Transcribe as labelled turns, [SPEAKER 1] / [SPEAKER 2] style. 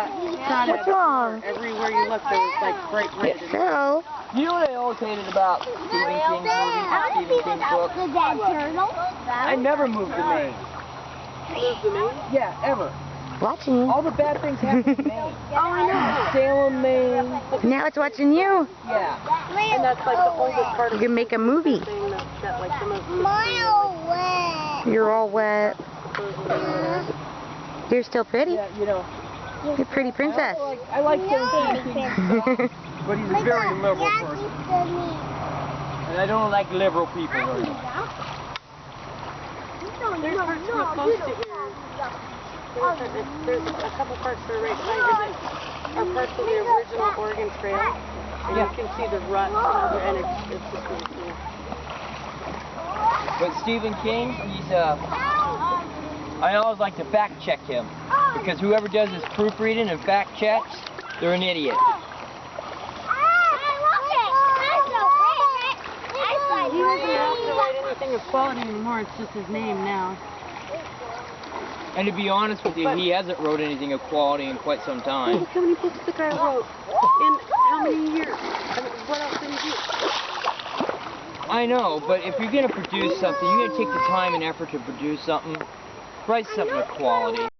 [SPEAKER 1] What's wrong?
[SPEAKER 2] Everywhere you look, there was like bright red.
[SPEAKER 1] So,
[SPEAKER 3] You know what I always hated about Stephen King's movies and Stephen King's books? I never moved to Maine.
[SPEAKER 2] Moved to Maine?
[SPEAKER 3] Yeah, ever.
[SPEAKER 1] watching you.
[SPEAKER 3] All the bad things happen in Maine.
[SPEAKER 2] Oh, I know.
[SPEAKER 3] Salem, Maine.
[SPEAKER 1] Now it's watching you.
[SPEAKER 3] Yeah.
[SPEAKER 2] And that's like the oldest part
[SPEAKER 1] You
[SPEAKER 2] of
[SPEAKER 1] can make a movie.
[SPEAKER 2] the thing that's got like the most
[SPEAKER 1] You're all wet. You're still pretty.
[SPEAKER 3] Yeah, you know.
[SPEAKER 1] You're a pretty princess.
[SPEAKER 3] I like Stephen King stuff, but he's a very liberal person. And I don't like liberal people very much.
[SPEAKER 2] There's parts real close to here. There's a couple parts that are right behind here that are parts of the original Oregon Trail. And you can see the ruts and it's just really cool.
[SPEAKER 3] But Stephen King, he's I always like to fact check him, because whoever does his proofreading and fact checks, they're an idiot.
[SPEAKER 2] He doesn't have to write anything of quality anymore, it's just his name now.
[SPEAKER 3] And to be honest with you, he hasn't wrote anything of quality in quite some time.
[SPEAKER 2] Look how many books the guy wrote in how many years? I mean, what else did he do?
[SPEAKER 3] I know, but if you're going to produce something, you're going to take the time and effort to produce something, write something of quality.